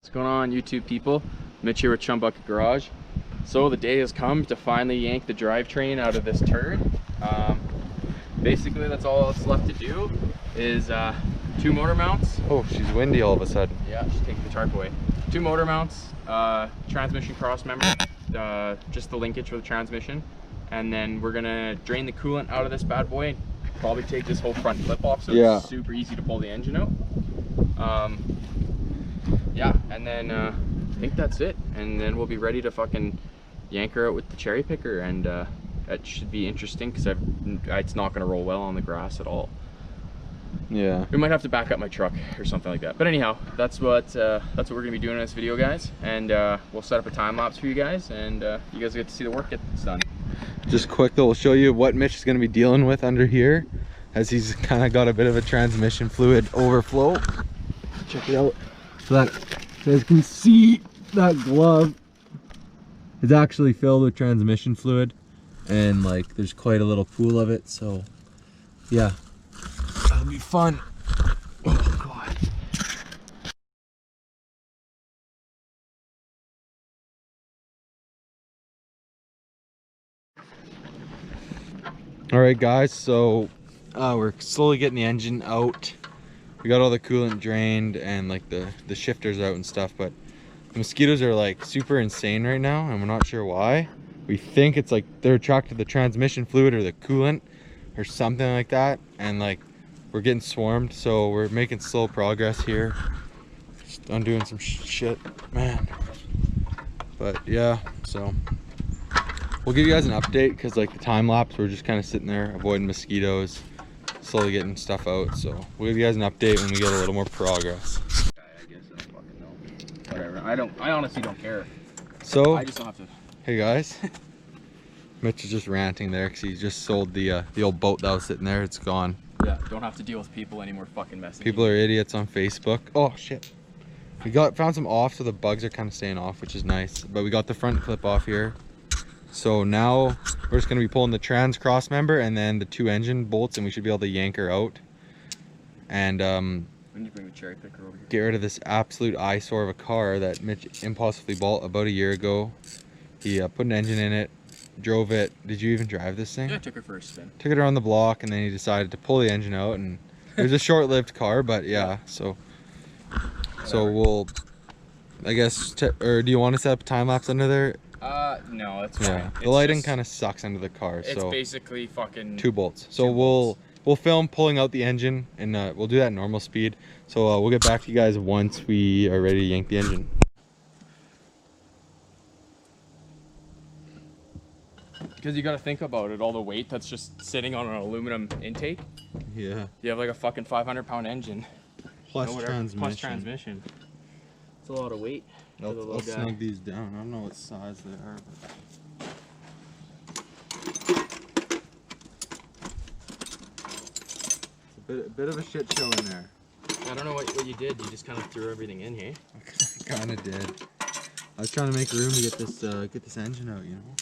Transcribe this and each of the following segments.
What's going on, YouTube people? Mitch here with Chum Bucket Garage. So the day has come to finally yank the drivetrain out of this turd. Basically that's all that's left to do is 2 motor mounts. Oh, she's windy all of a sudden. Yeah, she's taking the tarp away. 2 motor mounts, transmission cross member, just the linkage for the transmission, and then we're gonna drain the coolant out of this bad boy and probably take this whole front clip off so it's super easy to pull the engine out. Yeah, and then I think that's it, and then we'll be ready to fucking yank her out with the cherry picker, and that should be interesting because it's not going to roll well on the grass at all. Yeah, we might have to back up my truck or something like that, but anyhow, that's what we're going to be doing in this video, guys, and we'll set up a time lapse for you guys, and you guys get to see the work get done. Just quick though, we'll show you what Mitch is going to be dealing with under here, as he's kind of got a bit of a transmission fluid overflow. Check it out. So you guys can see that glove is actually filled with transmission fluid, and like there's quite a little pool of it, so yeah, that'll be fun. Oh god. All right guys, so we're slowly getting the engine out. We got all the coolant drained and like the shifters out and stuff, but the mosquitoes are like super insane right now and we're not sure why. We think it's like they're attracted to the transmission fluid or the coolant or something like that, and like we're getting swarmed, so we're making slow progress here. Just undoing some shit, man. But yeah, so we'll give you guys an update because like the time lapse, we're just kind of sitting there avoiding mosquitoes, slowly getting stuff out, so we'll give you guys an update when we get a little more progress. I guess I don't fucking know. Whatever. I honestly don't care. So I just don't have to. Hey guys, Mitch is just ranting there because he just sold the old boat that was sitting there. It's gone. Yeah, don't have to deal with people anymore fucking messaging. People are idiots on Facebook. Oh shit. We found some off, so the bugs are kind of staying off, which is nice. But we got the front clip off here. So now we're just going to be pulling the trans cross member and then the 2 engine bolts, and we should be able to yank her out. And when you bring the cherry picker over here, get rid of this absolute eyesore of a car that Mitch impulsively bought about a year ago. He put an engine in it, drove it. Did you even drive this thing? Yeah, I took her for a spin. Took it around the block, and then he decided to pull the engine out, and it was a short-lived car, but yeah, so we'll, I guess, or do you want to set up a time lapse under there? No, that's fine. Yeah, the lighting kind of sucks under the car, it's so basically fucking 2 bolts. So we'll film pulling out the engine, and we'll do that at normal speed. So we'll get back to you guys once we are ready to yank the engine. Because you got to think about it, all the weight that's just sitting on an aluminum intake. Yeah. You have like a fucking 500-pound engine. Plus transmission. It's a lot of weight. Let's snug these down. I don't know what size they are, but it's a bit of a shit show in there. I don't know what you did. You just kind of threw everything in here. I kind of did. I was trying to make room to get this engine out, you know.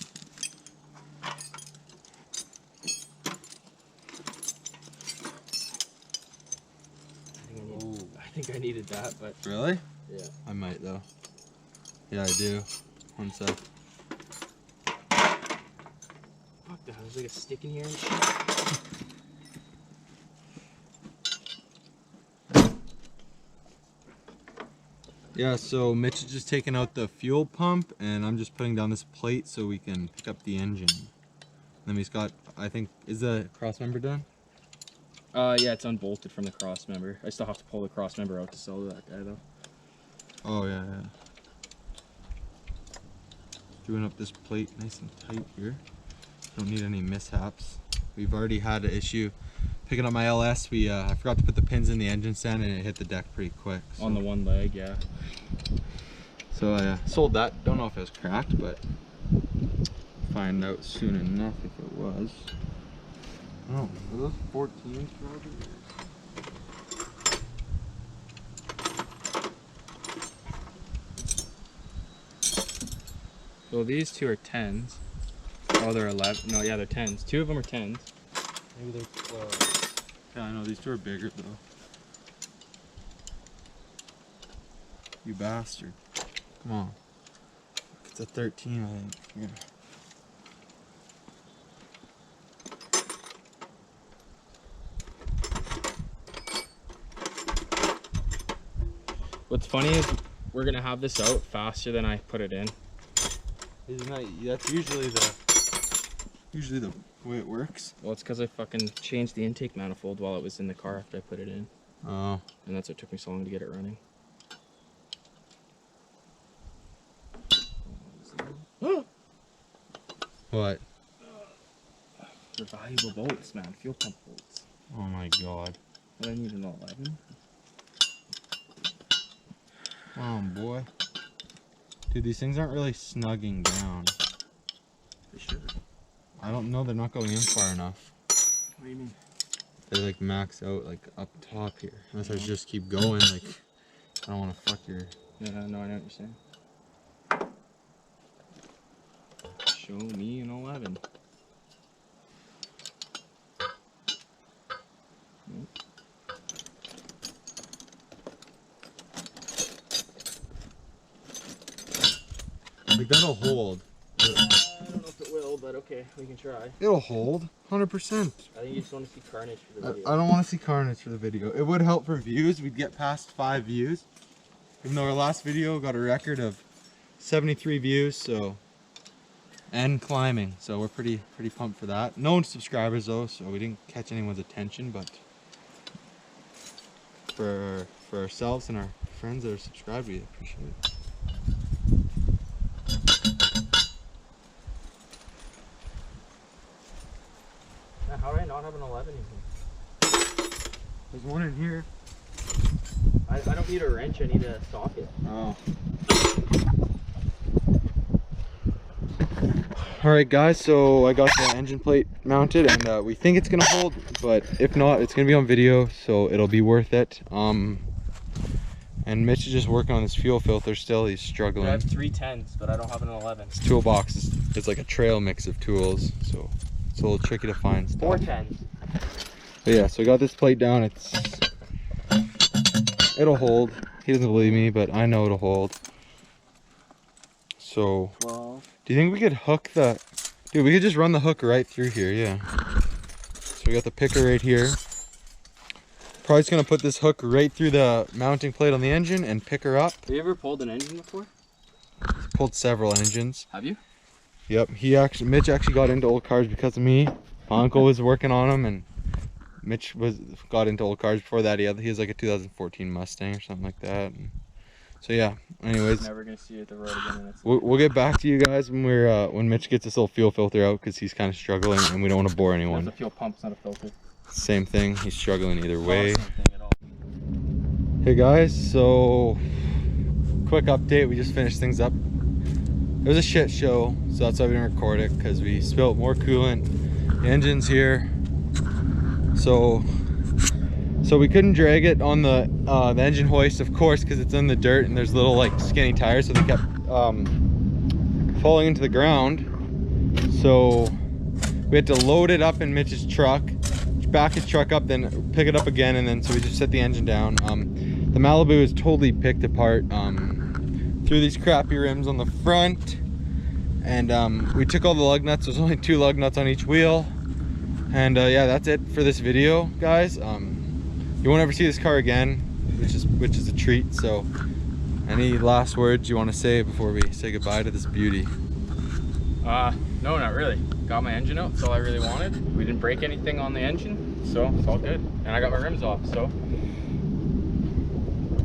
I think I needed that, but... Really? Yeah. I might, though. Yeah, I do. One sec. Fuck, there's like a stick in here and shit. Yeah, so Mitch is just taking out the fuel pump, and I'm just putting down this plate so we can pick up the engine. Then he's got, I think, is the cross member done? Yeah, it's unbolted from the cross member. I still have to pull the cross member out to sell to that guy, though. Oh, yeah. Doing up this plate nice and tight here. Don't need any mishaps. We've already had an issue picking up my LS. I forgot to put the pins in the engine stand, and it hit the deck pretty quick. So. On the one leg, yeah. So I sold that. Don't know if it was cracked, but find out soon enough if it was. Oh, are those 14s probably? So these 2 are 10s. Oh, they're 11. No, yeah, they're 10s. 2 of them are 10s. Maybe they're 12. Yeah, I know these 2 are bigger though. You bastard. Come on. It's a 13, I think. Yeah. What's funny is we're gonna have this out faster than I put it in. Isn't that, that's usually the way it works? Well, it's because I fucking changed the intake manifold while it was in the car after I put it in. Oh. And that's what took me so long to get it running. What? They're valuable bolts, man. Fuel pump bolts. Oh my god. But I need an 11. Come on, boy. Dude, these things aren't really snugging down. They should. I don't know, they're not going in far enough. What do you mean? They like max out like up top here. Unless I just keep going, like I don't want to fuck your. Yeah, no, I know what you're saying. Show me an 11. Nope. Like that'll hold. I don't know if it will, but okay, we can try. It'll hold, 100%. I think you just want to see carnage for the video. I don't want to see carnage for the video. It would help for views. We'd get past 5 views. Even though our last video got a record of 73 views, so. And climbing, so we're pretty pumped for that. No subscribers though, so we didn't catch anyone's attention, but for ourselves and our friends that are subscribed, we appreciate it. Man, how do I not have an 11 in here? There's one in here. I don't need a wrench, I need a socket. Oh. Alright guys, so I got the engine plate mounted and we think it's gonna hold, but if not, it's gonna be on video, so it'll be worth it. And Mitch is just working on his fuel filter still. He's struggling. I have 3 10s, but I don't have an 11. His toolbox is like a trail mix of tools, so it's a little tricky to find stuff. 4 10s. But yeah, so I got this plate down. It'll hold. He doesn't believe me, but I know it'll hold. So, 12. do you think we could hook the... Dude, we could just run the hook right through here, yeah. So we got the picker right here. Probably just gonna put this hook right through the mounting plate on the engine and pick her up. Have you ever pulled an engine before? Pulled several engines. Have you? Yep, Mitch actually got into old cars because of me. My uncle was working on them, and Mitch got into old cars before that. He has like a 2014 Mustang or something like that. And so yeah, anyways, never gonna see you at the road again. we'll get back to you guys when Mitch gets this little fuel filter out, because he's kind of struggling and we don't want to bore anyone. It's a fuel pump, it's not a filter. Same thing, he's struggling either way. Same thing at all. Hey guys, so quick update, we just finished things up. It was a shit show, so that's why we didn't record it, because we spilled more coolant. The engine's here, so we couldn't drag it on the engine hoist, of course, because it's in the dirt and there's little like skinny tires, so they kept falling into the ground. So we had to load it up in Mitch's truck, back his truck up, then pick it up again, and then so we just set the engine down. The Malibu is totally picked apart. Threw these crappy rims on the front, and we took all the lug nuts. There's only 2 lug nuts on each wheel, and yeah, that's it for this video, guys. You won't ever see this car again, which is a treat. So any last words you want to say before we say goodbye to this beauty? No, not really. Got my engine out, that's all I really wanted. We didn't break anything on the engine, so it's all good. And I got my rims off, so